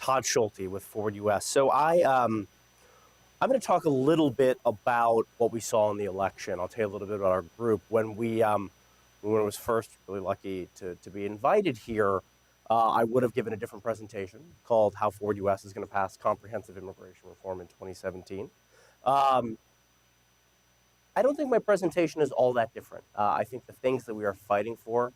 Todd Schulte with Ford US. I'm going to talk a little bit about what we saw in the election. I'll tell you a little bit about our group. When I was first really lucky to be invited here, I would have given a different presentation called How Ford US is going to Pass Comprehensive Immigration Reform in 2017. I don't think my presentation is all that different. I think the things that we are fighting for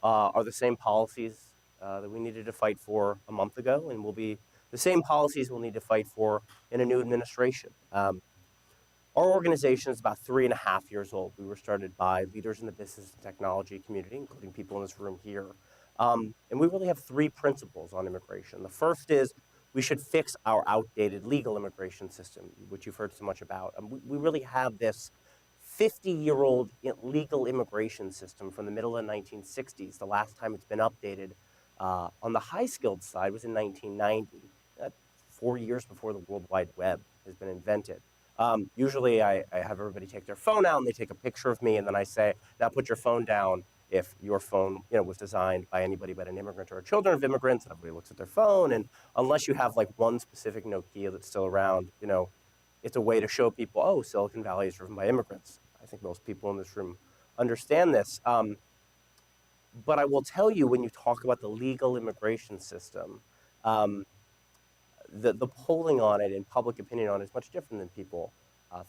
are the same policies that we needed to fight for a month ago, and will be the same policies we'll need to fight for in a new administration. Our organization is about 3.5 years old. We were started by leaders in the business and technology community, including people in this room here. And we really have three principles on immigration. The first is we should fix our outdated legal immigration system, which you've heard so much about. We really have this 50-year-old legal immigration system from the middle of the 1960s. The last time it's been updated on the high-skilled side was in 1990, 4 years before the World Wide Web has been invented. Usually I have everybody take their phone out and they take a picture of me, and then I say, now put your phone down if your phone was designed by anybody but an immigrant or children of immigrants. And everybody looks at their phone, and unless you have like one specific Nokia that's still around, it's a way to show people, oh, Silicon Valley is driven by immigrants. I think most people in this room understand this. But I will tell you, when you talk about the legal immigration system, the polling on it and public opinion on it is much different than people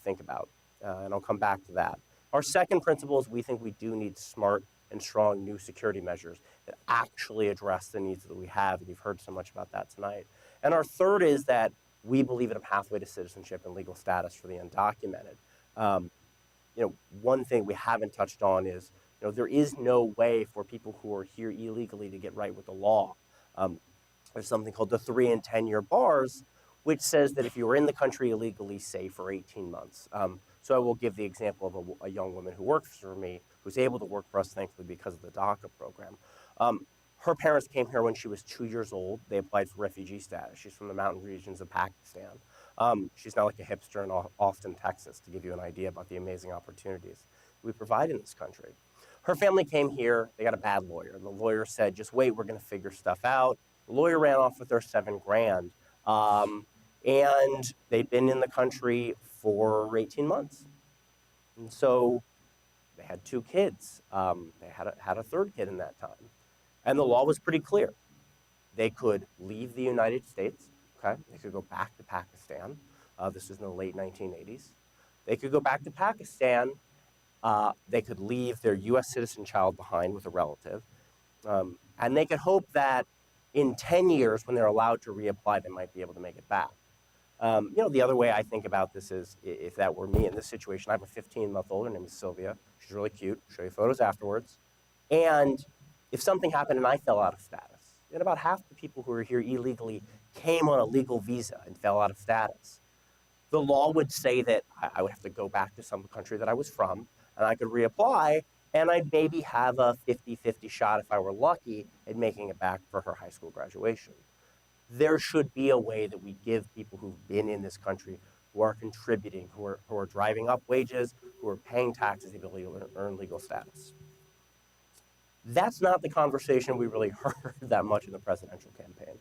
think about. And I'll come back to that. Our second principle is we think we do need smart and strong new security measures that actually address the needs that we have. And you've heard so much about that tonight. And our third is that we believe in a pathway to citizenship and legal status for the undocumented. One thing we haven't touched on is, there is no way for people who are here illegally to get right with the law. There's something called the 3 and 10-year bars, which says that if you were in the country illegally, say for 18 months. So I will give the example of a young woman who works for me, who's able to work for us, thankfully, because of the DACA program. Her parents came here when she was 2 years old. They applied for refugee status. She's from the mountain regions of Pakistan. She's now like a hipster in Austin, Texas, to give you an idea about the amazing opportunities we provide in this country. Her family came here. They got a bad lawyer. The lawyer said, just wait, we're going to figure stuff out. The lawyer ran off with their $7,000. And they'd been in the country for 18 months. And so they had 2 kids. They had a third kid in that time. And the law was pretty clear. They could leave the United States, okay? They could go back to Pakistan. This was in the late 1980s. They could go back to Pakistan. They could leave their U.S. citizen child behind with a relative. And they could hope that in 10 years, when they're allowed to reapply, they might be able to make it back. The other way I think about this is, if that were me in this situation, I have a 15-month-old, her name is Sylvia. She's really cute. I'll show you photos afterwards. And if something happened and I fell out of status, and about half the people who are here illegally came on a legal visa and fell out of status, the law would say that I would have to go back to some country that I was from, and I could reapply, and I'd maybe have a 50-50 shot, if I were lucky, at making it back for her high school graduation. There should be a way that we give people who've been in this country, who are contributing, who are driving up wages, who are paying taxes, the ability to earn legal status. That's not the conversation we really heard that much in the presidential campaign.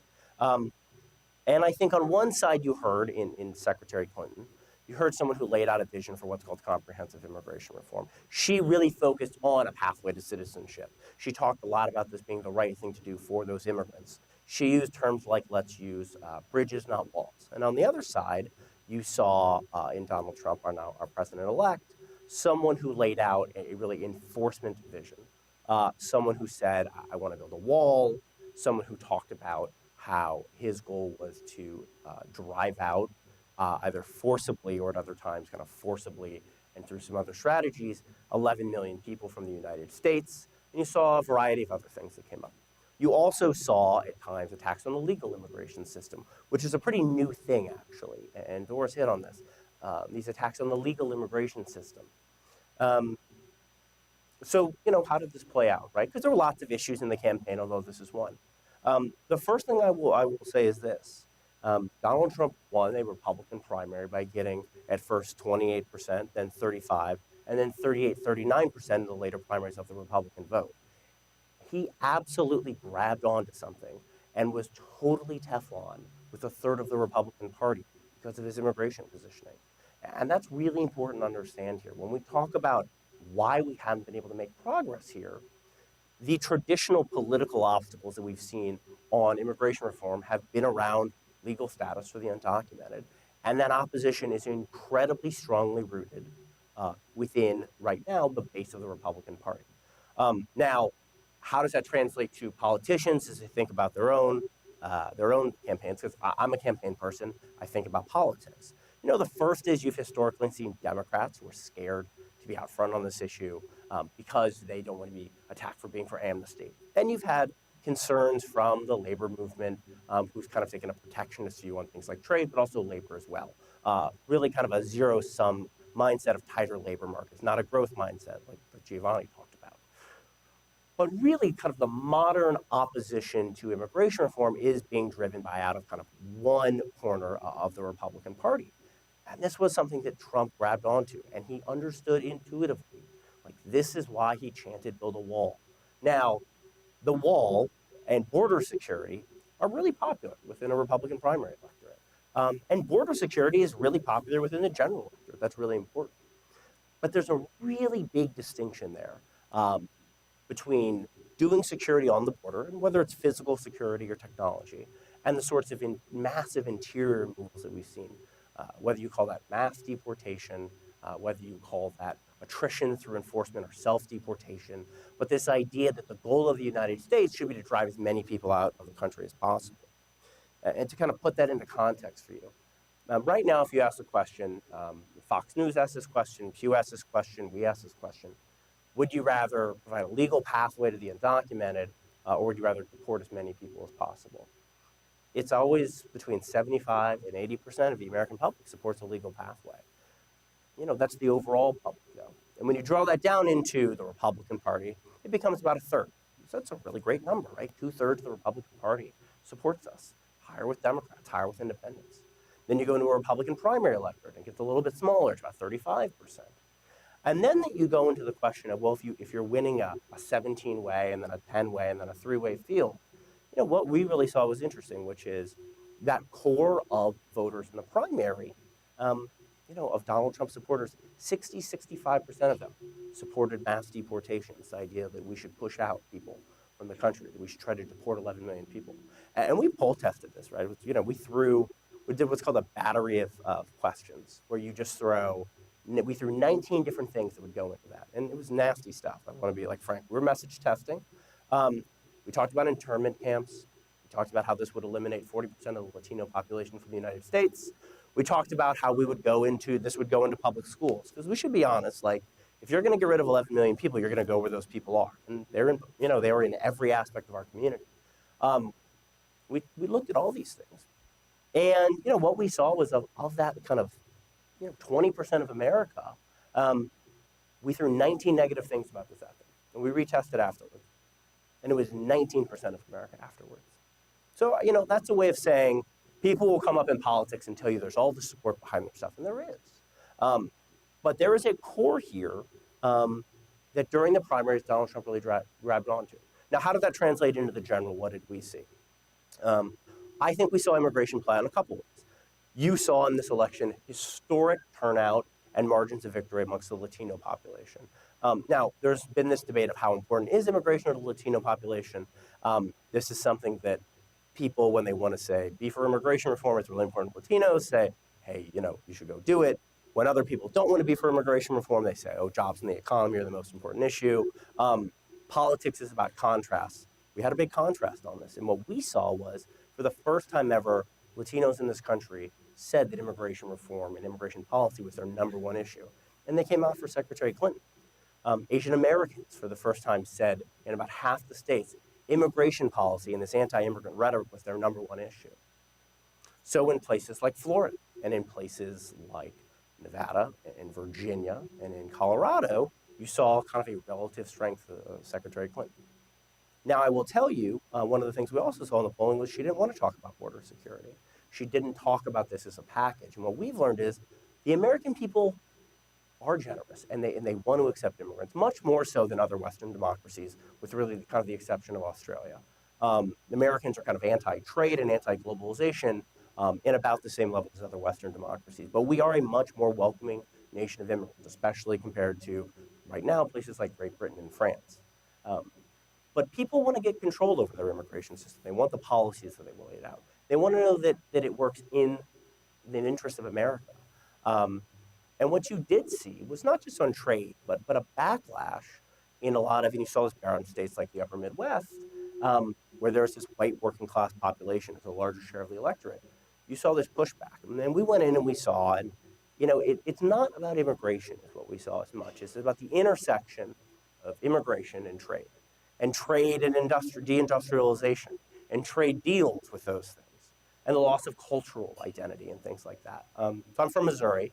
And I think on one side you heard in Secretary Clinton, you heard someone who laid out a vision for what's called comprehensive immigration reform. She really focused on a pathway to citizenship. She talked a lot about this being the right thing to do for those immigrants. She used terms like, let's use bridges, not walls. And on the other side, you saw in Donald Trump, our president-elect, someone who laid out a really enforcement vision. Someone who said, I want to build a wall. Someone who talked about how his goal was to drive out, either forcibly or at other times kind of forcibly and through some other strategies, 11 million people from the United States. And you saw a variety of other things that came up. You also saw, at times, attacks on the legal immigration system, which is a pretty new thing, actually. And Doris hit on this. These attacks on the legal immigration system. So, how did this play out, right? Because there were lots of issues in the campaign, although this is one. The first thing I will say is this. Donald Trump won a Republican primary by getting, at first, 28%, then 35%, and then 38, 39% in the later primaries of the Republican vote. He absolutely grabbed onto something and was totally Teflon with a third of the Republican Party because of his immigration positioning. And that's really important to understand here. When we talk about why we haven't been able to make progress here, the traditional political obstacles that we've seen on immigration reform have been around legal status for the undocumented. And that opposition is incredibly strongly rooted within, right now, the base of the Republican Party. Now, how does that translate to politicians as they think about their own campaigns? Because I'm a campaign person, I think about politics. The first is you've historically seen Democrats who are scared to be out front on this issue because they don't want to be attacked for being for amnesty. Then you've had concerns from the labor movement, who's kind of taken a protectionist view on things like trade, but also labor as well. Really kind of a zero-sum mindset of tighter labor markets, not a growth mindset like Giovanni talked about. But really, kind of the modern opposition to immigration reform is being driven by out of kind of one corner of the Republican Party. And this was something that Trump grabbed onto, and he understood intuitively. Like, this is why he chanted, build a wall. Now, the wall and border security are really popular within a Republican primary electorate. And border security is really popular within the general electorate. That's really important. But there's a really big distinction there between doing security on the border, and whether it's physical security or technology, and the sorts of massive interior removals that we've seen, whether you call that mass deportation, whether you call that attrition through enforcement or self-deportation, but this idea that the goal of the United States should be to drive as many people out of the country as possible. And to kind of put that into context for you, right now, if you ask the question, Fox News asks this question, Pew asks this question, we ask this question, would you rather provide a legal pathway to the undocumented, or would you rather deport as many people as possible? It's always between 75 and 80% of the American public supports a legal pathway. That's the overall public, though. And when you draw that down into the Republican Party, it becomes about a third. So that's a really great number, right? 2/3 of the Republican Party supports us. Higher with Democrats, higher with independents. Then you go into a Republican primary electorate and it gets a little bit smaller, it's about 35%. And then you go into the question of, well, if you're winning a 17-way and then a 10-way and then a 3-way field, what we really saw was interesting, which is that core of voters in the primary, of Donald Trump supporters, 65% of them supported mass deportation, this idea that we should push out people from the country, that we should try to deport 11 million people. And we poll tested this, right? We did what's called a battery of questions, where you just we threw 19 different things that would go into that. And it was nasty stuff. I want to be frank. We're message testing. We talked about internment camps. We talked about how this would eliminate 40% of the Latino population from the United States. We talked about how this would go into public schools. Because we should be honest, if you're going to get rid of 11 million people, you're going to go where those people are. And they were in every aspect of our community. We looked at all these things. And, what we saw was of that kind of 20% of America, we threw 19 negative things about this ethic. And we retested afterwards. And it was 19% of America afterwards. So, that's a way of saying people will come up in politics and tell you there's all the support behind their stuff, and there is. But there is a core here that during the primaries, Donald Trump really grabbed onto. Now, how did that translate into the general? What did we see? I think we saw immigration play out in a couple ways. You saw in this election historic turnout and margins of victory amongst the Latino population. Now, there's been this debate of how important is immigration to the Latino population. This is something that people, when they want to say, be for immigration reform, it's really important to Latinos, say, hey, you should go do it. When other people don't want to be for immigration reform, they say, oh, jobs and the economy are the most important issue. Politics is about contrast. We had a big contrast on this. And what we saw was, for the first time ever, Latinos in this country said that immigration reform and immigration policy was their number one issue. And they came out for Secretary Clinton. Asian Americans, for the first time, said in about half the states, immigration policy and this anti-immigrant rhetoric was their number one issue. So in places like Florida and in places like Nevada and Virginia and in Colorado, you saw kind of a relative strength of Secretary Clinton. Now, I will tell you, one of the things we also saw in the polling was she didn't want to talk about border security. She didn't talk about this as a package. And what we've learned is the American people are generous, and they want to accept immigrants, much more so than other Western democracies, with really kind of the exception of Australia. The Americans are kind of anti-trade and anti-globalization, in about the same level as other Western democracies. But we are a much more welcoming nation of immigrants, especially compared to right now places like Great Britain and France. Um, but people want to get control over their immigration system. They want the policies that they will lay out. They want to know that it works in the interest of America. Um, and what you did see was not just on trade, but a backlash in a lot of, and you saw this bear in states like the Upper Midwest, where there's this white working class population as a larger share of the electorate. You saw this pushback, and then we went in and we saw, and it's not about immigration is what we saw as much. It's about the intersection of immigration and trade and deindustrialization, and trade deals with those things, and the loss of cultural identity and things like that. So I'm from Missouri,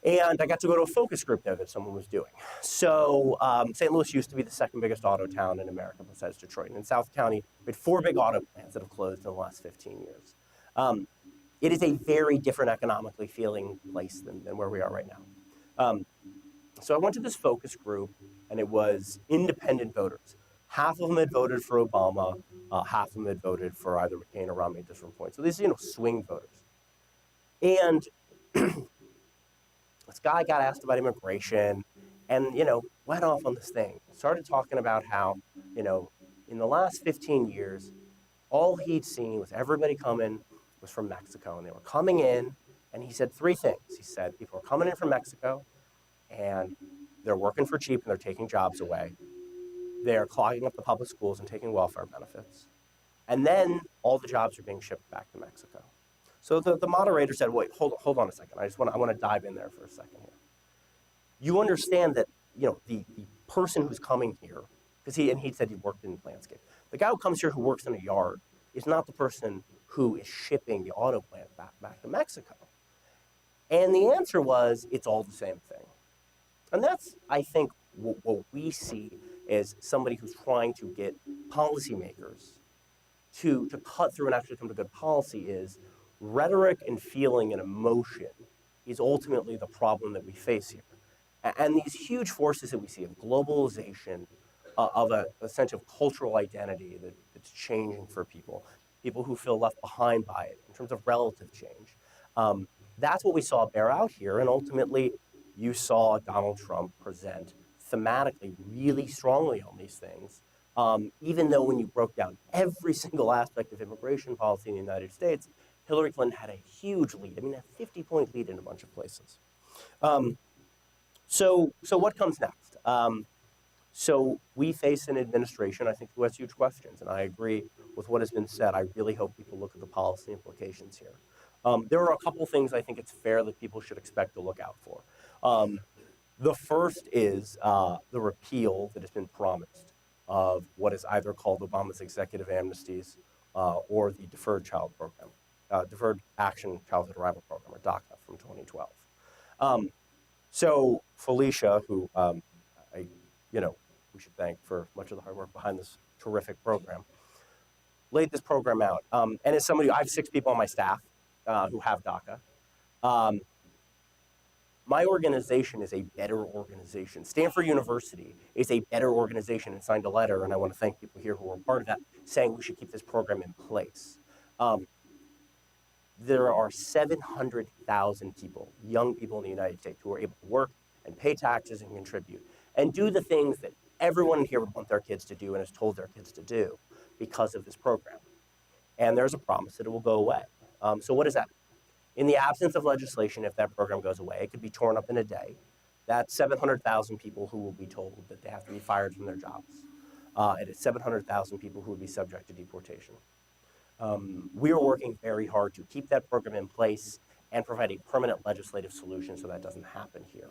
and I got to go to a focus group there that someone was doing. So St. Louis used to be the second biggest auto town in America besides Detroit. And in South County, we had 4 big auto plants that have closed in the last 15 years. It is a very different economically feeling place than where we are right now. So I went to this focus group, and it was independent voters. Half of them had voted for Obama, half of them had voted for either McCain or Romney at different points. So these, swing voters. And this guy got asked about immigration and, went off on this thing. Started talking about how, in the last 15 years, all he'd seen was everybody coming was from Mexico. And they were coming in, and he said 3 things. He said people are coming in from Mexico, and they're working for cheap, and they're taking jobs away. They're clogging up the public schools and taking welfare benefits. And then all the jobs are being shipped back to Mexico. So the moderator said, wait, hold on a second. I want to dive in there for a second here. You understand that, the person who's coming here, because he said he worked in landscape. The guy who comes here who works in a yard is not the person who is shipping the auto plant back to Mexico. And the answer was, it's all the same thing. And that's, I think, what we see as somebody who's trying to get policymakers to cut through and actually come to good policy is rhetoric and feeling and emotion is ultimately the problem that we face here. And these huge forces that we see of globalization, of a sense of cultural identity that's changing for people who feel left behind by it in terms of relative change. That's what we saw bear out here. And ultimately, you saw Donald Trump present thematically really strongly on these things, even though when you broke down every single aspect of immigration policy in the United States, Hillary Clinton had a huge lead. I mean, a 50-point lead in a bunch of places. So what comes next? So we face an administration, I think, who has huge questions, and I agree with what has been said. I really hope people look at the policy implications here. There are a couple things I think it's fair that people should expect to look out for. The first is the repeal that has been promised of what is either called Obama's executive amnesties or the Deferred Child Program, Deferred Action Childhood Arrival Program, or DACA, from 2012. So Felicia, who we should thank for much of the hard work behind this terrific program, laid this program out. And as somebody, I have 6 people on my staff who have DACA. My organization is a better organization. Stanford University is a better organization and signed a letter, and I want to thank people here who were part of that, saying we should keep this program in place. There are 700,000 people, young people in the United States, who are able to work and pay taxes and contribute and do the things that everyone here would want their kids to do and has told their kids to do because of this program. And there's a promise that it will go away. So what does that mean? In the absence of legislation, if that program goes away, it could be torn up in a day. That's 700,000 people who will be told that they have to be fired from their jobs. And it's 700,000 people who would be subject to deportation. We are working very hard to keep that program in place and provide a permanent legislative solution so that doesn't happen here.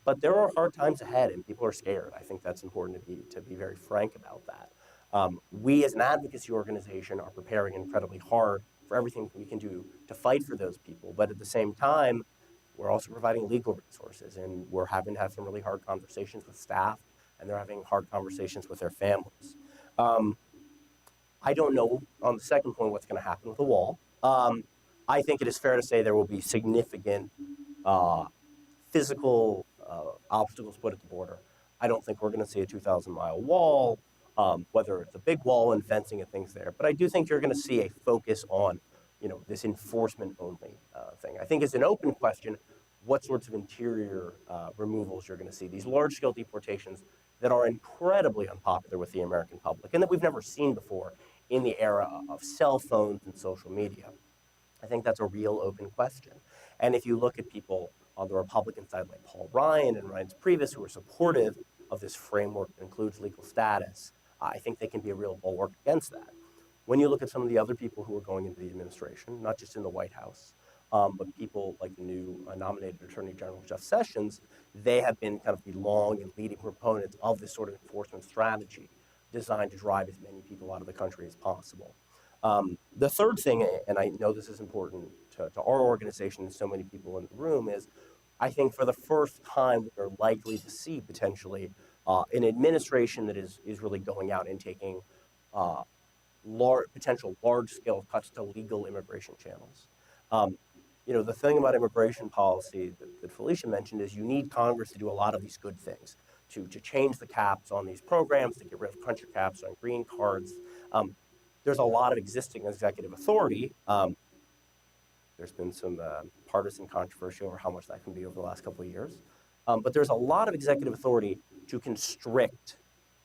But there are hard times ahead, and people are scared. I think that's important to be very frank about that. We, as an advocacy organization, are preparing incredibly hard for everything we can do to fight for those people. But at the same time, we're also providing legal resources, and we're having to have some really hard conversations with staff, and they're having hard conversations with their families. I don't know, on the second point, what's going to happen with the wall. I think it is fair to say there will be significant physical obstacles put at the border. I don't think we're going to see a 2,000-mile wall, whether it's a big wall and fencing and things there. But I do think you're going to see a focus on this enforcement only thing. I think it's an open question what sorts of interior removals you're going to see. These large-scale deportations that are incredibly unpopular with the American public and that we've never seen before in the era of cell phones and social media. I think that's a real open question. And if you look at people on the Republican side like Paul Ryan and Reince Priebus who are supportive of this framework that includes legal status, I think they can be a real bulwark against that. When you look at some of the other people who are going into the administration, not just in the White House, but people like the new nominated Attorney General Jeff Sessions, they have been kind of the long and leading proponents of this sort of enforcement strategy designed to drive as many people out of the country as possible. The third thing, and I know this is important to our organization and so many people in the room, is I think for the first time we're likely to see potentially an administration that is really going out and taking potential large-scale cuts to legal immigration channels. The thing about immigration policy that Felicia mentioned is you need Congress to do a lot of these good things, to change the caps on these programs, to get rid of country caps on green cards. There's a lot of existing executive authority. There's been some partisan controversy over how much that can be over the last couple of years. But there's a lot of executive authority to constrict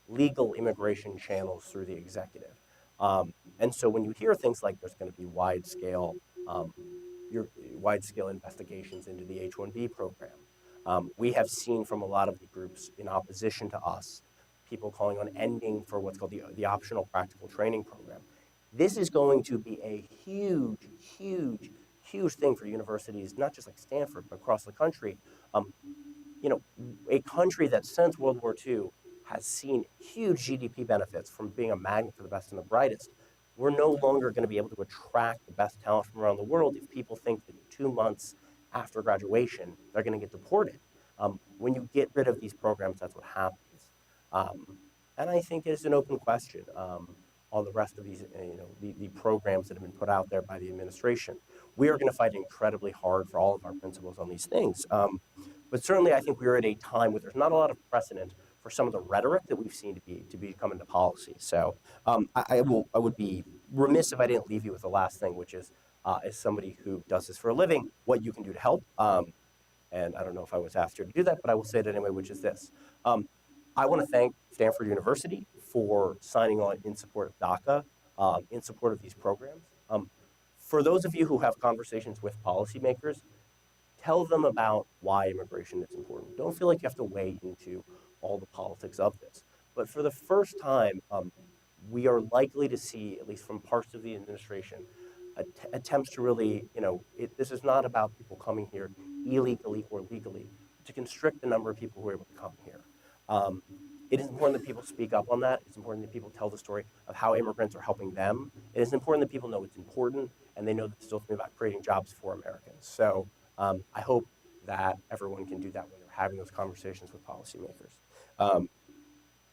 legal immigration channels through the executive. And so when you hear things like there's going to be wide-scale investigations into the H-1B program, we have seen from a lot of the groups in opposition to us, people calling on ending for what's called the optional practical training program. This is going to be a huge, huge, huge thing for universities, not just like Stanford, but across the country. A country that since World War II has seen huge GDP benefits from being a magnet for the best and the brightest. We're no longer going to be able to attract the best talent from around the world if people think that 2 months after graduation, they're going to get deported. When you get rid of these programs, that's what happens. And I think it's an open question on the rest of these, the programs that have been put out there by the administration. We are going to fight incredibly hard for all of our principles on these things. But certainly, I think we're at a time where there's not a lot of precedent for some of the rhetoric that we've seen to become into policy. So I would be remiss if I didn't leave you with the last thing, which is as somebody who does this for a living, what you can do to help. And I don't know if I was asked here to do that, but I will say it anyway, which is this. I want to thank Stanford University for signing on in support of DACA, in support of these programs. For those of you who have conversations with policymakers, tell them about why immigration is important. Don't feel like you have to wade into all the politics of this. But for the first time, we are likely to see, at least from parts of the administration, attempts to really, this is not about people coming here illegally or legally, to constrict the number of people who are able to come here. It is important that people speak up on that. It's important that people tell the story of how immigrants are helping them. It is important that people know it's important and they know that it's still something about creating jobs for Americans. So I hope that everyone can do that when they're having those conversations with policymakers.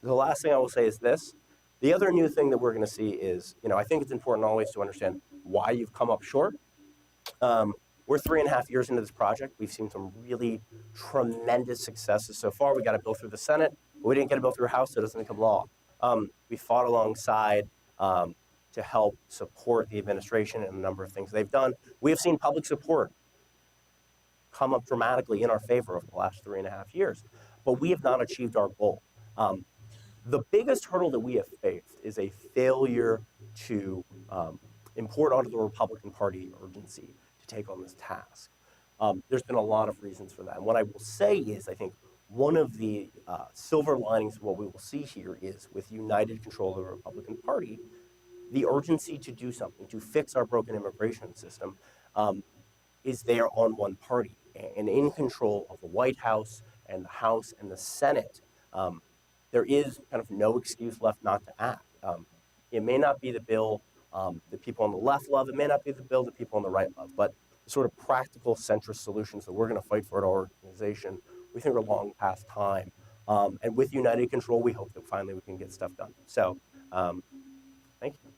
The last thing I will say is this. The other new thing that we're going to see is, I think it's important always to understand why you've come up short. We're 3.5 years into this project. We've seen some really tremendous successes so far. We got a bill through the Senate, but we didn't get a bill through the House, so it doesn't become law. We fought alongside to help support the administration and a number of things they've done. We have seen public support come up dramatically in our favor over the last 3.5 years, but we have not achieved our goal. The biggest hurdle that we have faced is a failure to import onto the Republican Party urgency to take on this task. There's been a lot of reasons for that. And what I will say is, I think one of the silver linings of what we will see here is with united control of the Republican Party, the urgency to do something, to fix our broken immigration system, is there on one party and in control of the White House and the House and the Senate. There is kind of no excuse left not to act. It may not be the bill that people on the left love. It may not be the bill that people on the right love. But the sort of practical centrist solutions that we're going to fight for at our organization, we think are long past time. And with united control, we hope that finally we can get stuff done. So thank you.